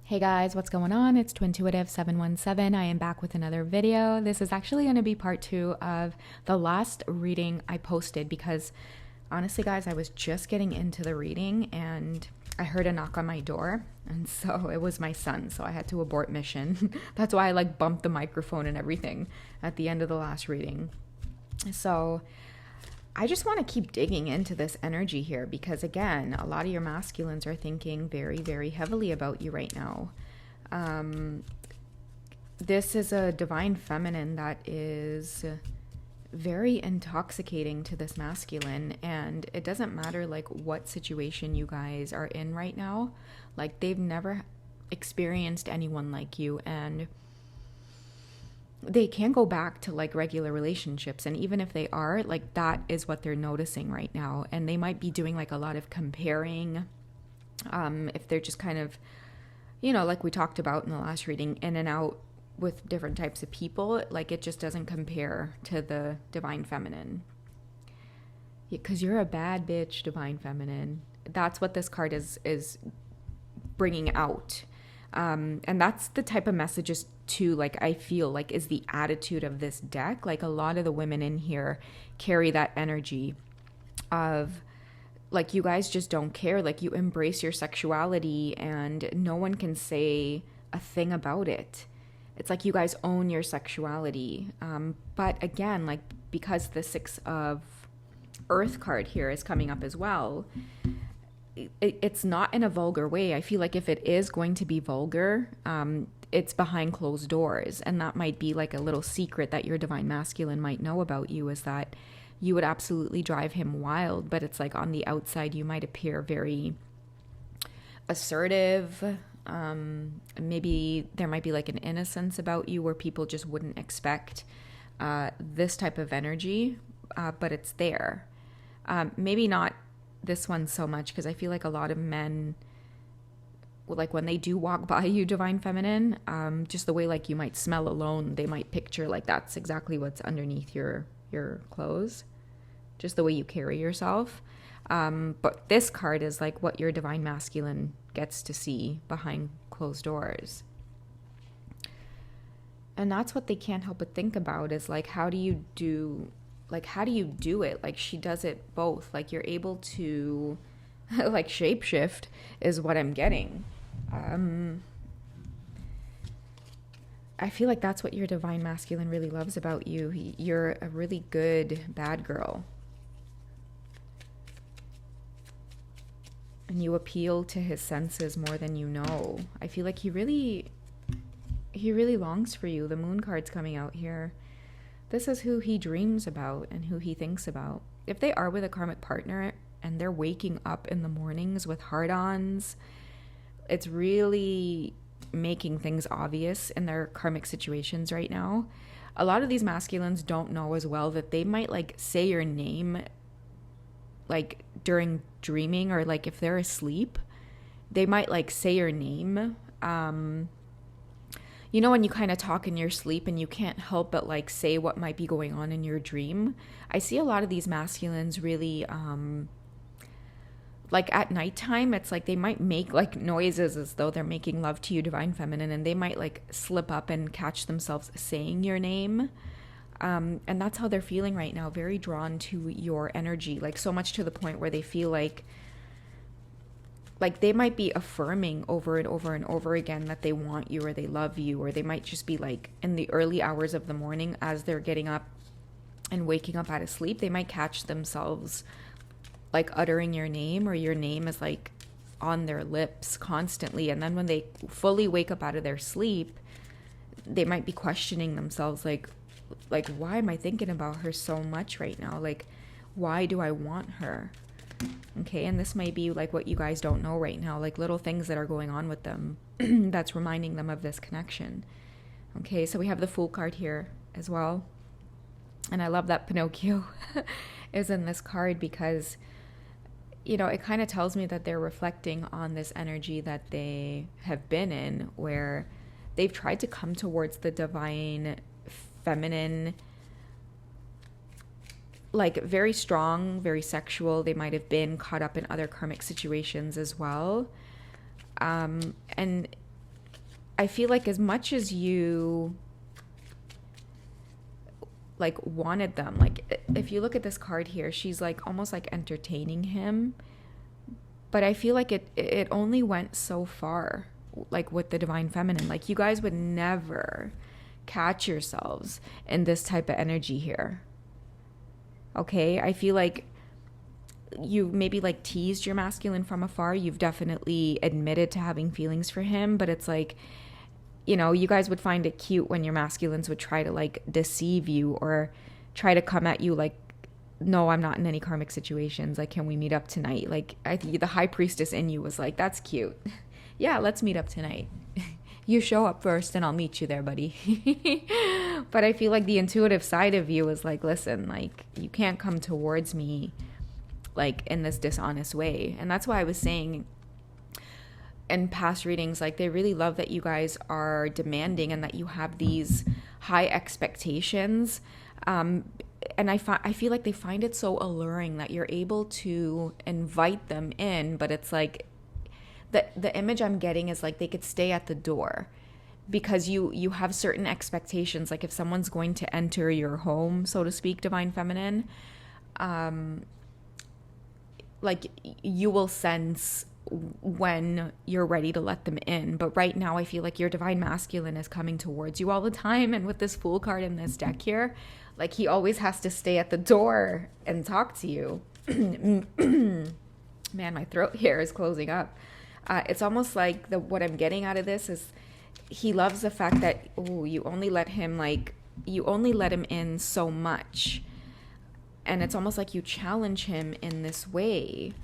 Hey guys, what's going on? It's Twintuitive717. I am back with another video. This is actually going to be part 2 of the last reading I posted because honestly guys, I was just getting into the reading and I heard a knock on my door, and so it was my son, so I had to abort mission. That's why I bumped the microphone and everything at the end of the last reading. So I just want to keep digging into this energy here because, again, a lot of your masculines are thinking very, very heavily about you right now. This is a divine feminine that is very intoxicating to this masculine, and it doesn't matter what situation you guys are in right now. They've never experienced anyone like you, and they can't go back to regular relationships, and even if they are, that is what they're noticing right now, and they might be doing a lot of comparing, if they're just kind of, like we talked about in the last reading, in and out with different types of people. It just doesn't compare to the divine feminine, because you're a bad bitch, divine feminine. That's what this card is bringing out. And that's the type of messages too, I feel is the attitude of this deck. A lot of the women in here carry that energy of you guys just don't care. You embrace your sexuality and no one can say a thing about it. It's you guys own your sexuality. But again, because the 6 of Earth card here is coming up as well, it's not in a vulgar way. I feel if it is going to be vulgar, it's behind closed doors, and that might be a little secret that your divine masculine might know about you, is that you would absolutely drive him wild, but it's on the outside you might appear very assertive. Maybe there might be an innocence about you where people just wouldn't expect this type of energy, but it's there. Maybe not this one so much, because I feel a lot of men, when they do walk by you, divine feminine, just the way you might smell alone, they might picture that's exactly what's underneath your clothes, just the way you carry yourself. But this card is what your divine masculine gets to see behind closed doors. And that's what they can't help but think about, is how do you do it? She does it both. You're able to shapeshift is what I'm getting. I feel that's what your divine masculine really loves about you. You're a really good bad girl. And you appeal to his senses more than you know. I feel he really longs for you. The moon card's coming out here. This is who he dreams about and who he thinks about. If they are with a karmic partner and they're waking up in the mornings with hard-ons, it's really making things obvious in their karmic situations right now. A lot of these masculines don't know as well that they might say your name during dreaming, or if they're asleep, they might say your name. When you kind of talk in your sleep and you can't help but say what might be going on in your dream. I see a lot of these masculines really at nighttime, it's they might make noises as though they're making love to you, divine feminine, and they might slip up and catch themselves saying your name. And that's how they're feeling right now, very drawn to your energy, so much to the point where they feel they might be affirming over and over and over again that they want you or they love you, or they might just be in the early hours of the morning as they're getting up and waking up out of sleep, they might catch themselves uttering your name, or your name is on their lips constantly. And then when they fully wake up out of their sleep, they might be questioning themselves why am I thinking about her so much right now? Why do I want her? Okay, and this might be what you guys don't know right now, little things that are going on with them that's reminding them of this connection. Okay, so we have the Fool card here as well. And I love that Pinocchio is in this card because, it kind of tells me that they're reflecting on this energy that they have been in, where they've tried to come towards the divine feminine, very strong, very sexual. They might have been caught up in other karmic situations as well. And I feel like as much as you like wanted them, like if you look at this card here, she's like almost like entertaining him, but I feel like it only went so far, like with the divine feminine. Like you guys would never catch yourselves in this type of energy here. Okay, I feel like you maybe like teased your masculine from afar. You've definitely admitted to having feelings for him, but it's like, you know, you guys would find it cute when your masculines would try to like deceive you or try to come at you like, no, I'm not in any karmic situations. Like, can we meet up tonight? Like, I think the high priestess in you was like, that's cute. Yeah, let's meet up tonight. You show up first and I'll meet you there, buddy. But I feel like the intuitive side of you is like, listen, like, you can't come towards me like in this dishonest way. And that's why I was saying in past readings, like they really love that you guys are demanding and that you have these high expectations. And I feel like they find it so alluring that you're able to invite them in, but it's like the image I'm getting is like they could stay at the door because you have certain expectations. Like if someone's going to enter your home, so to speak, divine feminine, like you will sense when you're ready to let them in. But right now I feel like your divine masculine is coming towards you all the time, and with this Fool card in this deck here, like he always has to stay at the door and talk to you. Man, my throat here is closing up. It's almost like what I'm getting out of this is he loves the fact that you only let him in so much. And it's almost like you challenge him in this way.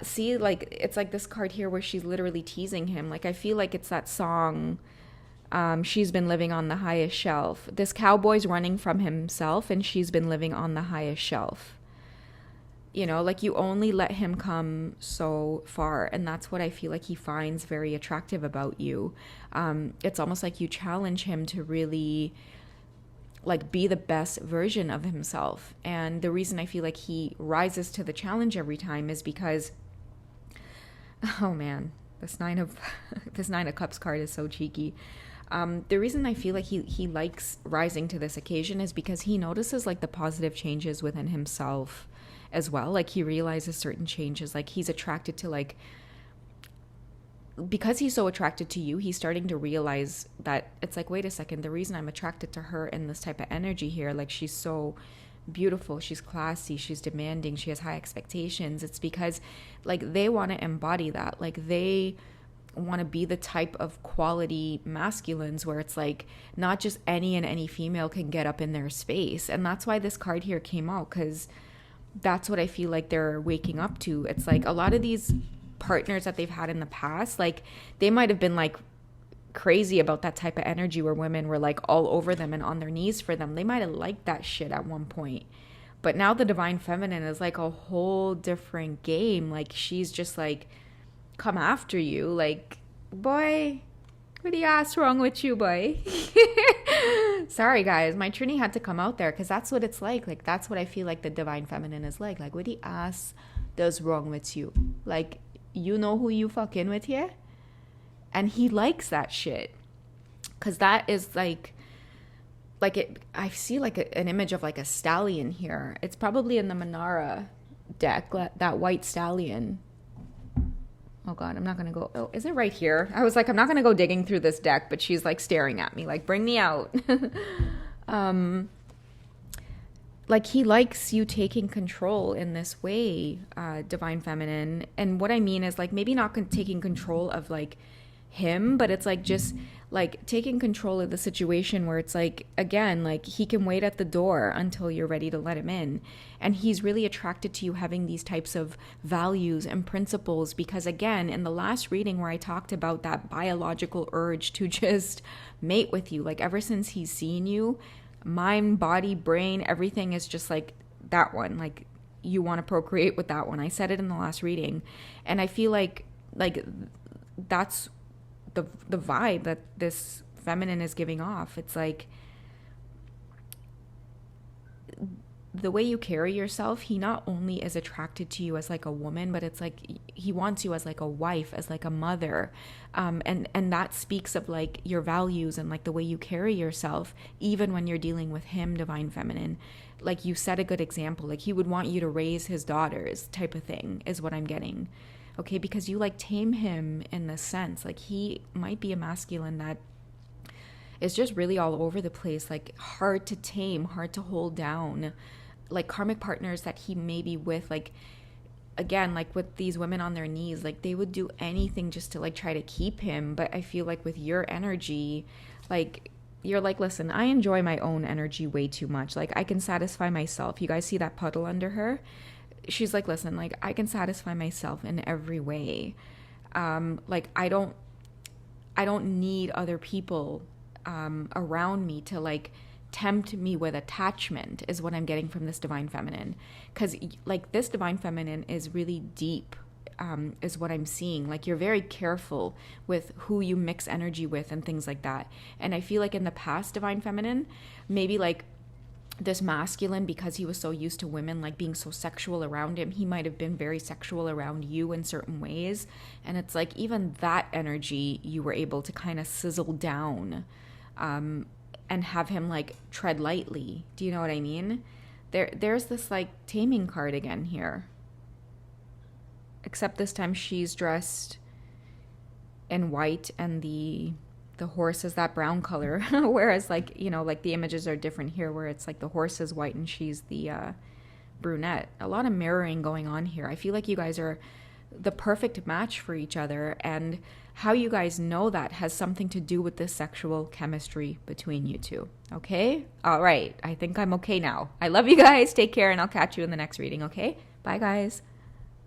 See, like, it's like this card here where she's literally teasing him. Like, I feel like it's that song, She's Been Living on the Highest Shelf. This cowboy's running from himself, and she's been living on the highest shelf. You know, like, you only let him come so far. And that's what I feel like he finds very attractive about you. It's almost like you challenge him to really like be the best version of himself. And the reason I feel like he rises to the challenge every time is because, oh man, this nine of cups card is so cheeky. The reason I feel like he likes rising to this occasion is because he notices like the positive changes within himself as well. Like he realizes certain changes, like he's attracted to like, because he's so attracted to you, he's starting to realize that it's like, wait a second, the reason I'm attracted to her in this type of energy here, like she's so beautiful, she's classy, she's demanding, she has high expectations, it's because like they want to embody that. Like they want to be the type of quality masculines where it's like not just any female can get up in their space. And that's why this card here came out, because that's what I feel like they're waking up to. It's like a lot of these partners that they've had in the past, like they might have been like crazy about that type of energy where women were like all over them and on their knees for them. They might have liked that shit at one point, but now the divine feminine is like a whole different game. Like she's just like, come after you, like, boy, what the ass wrong with you, boy? Sorry guys, my Trini had to come out there because that's what it's like that's what I feel like the divine feminine is like what the ass does wrong with you? Like, you know who you fucking with here? And he likes that shit. Because that is like it, I see like an image of like a stallion here. It's probably in the Manara deck, that white stallion. Oh God, I'm not going to go. Oh, is it right here? I was like, I'm not going to go digging through this deck, but she's like staring at me like, bring me out. Like he likes you taking control in this way, divine feminine. And what I mean is like maybe not taking control of like him, but it's like just like taking control of the situation where it's like, again, like he can wait at the door until you're ready to let him in. And he's really attracted to you having these types of values and principles because, again, in the last reading where I talked about that biological urge to just mate with you, like ever since he's seen you, mind, body, brain, everything is just like that one. Like you want to procreate with that one. I said it in the last reading. And I feel like that's the vibe that this feminine is giving off. It's like the way you carry yourself, he not only is attracted to you as like a woman, but it's like he wants you as like a wife, as like a mother. And that speaks of like your values and like the way you carry yourself, even when you're dealing with him, divine feminine. Like you set a good example. Like he would want you to raise his daughters type of thing is what I'm getting. Okay, because you like tame him in this sense. Like he might be a masculine that is just really all over the place, like hard to tame, hard to hold down. Like karmic partners that he may be with, like again, like with these women on their knees, like they would do anything just to like try to keep him. But I feel like with your energy, like you're like, listen, I enjoy my own energy way too much. Like I can satisfy myself. You guys see that puddle under her? She's like, listen, like I can satisfy myself in every way. Like I don't need other people around me to like tempt me with attachment is what I'm getting from this divine feminine. Because like this divine feminine is really deep, is what I'm seeing. Like you're very careful with who you mix energy with and things like that. And I feel like in the past, divine feminine, maybe like this masculine, because he was so used to women like being so sexual around him, he might have been very sexual around you in certain ways. And it's like even that energy you were able to kind of sizzle down, and have him like tread lightly. Do you know what I mean? There's this like taming card again here. Except this time she's dressed in white and the horse is that brown color. Whereas like, you know, like the images are different here where it's like the horse is white and she's the brunette. A lot of mirroring going on here. I feel like you guys are the perfect match for each other, and how you guys know that has something to do with this sexual chemistry between you two. Okay? All right. I think I'm okay now. I love you guys. Take care, and I'll catch you in the next reading, okay? Bye, guys.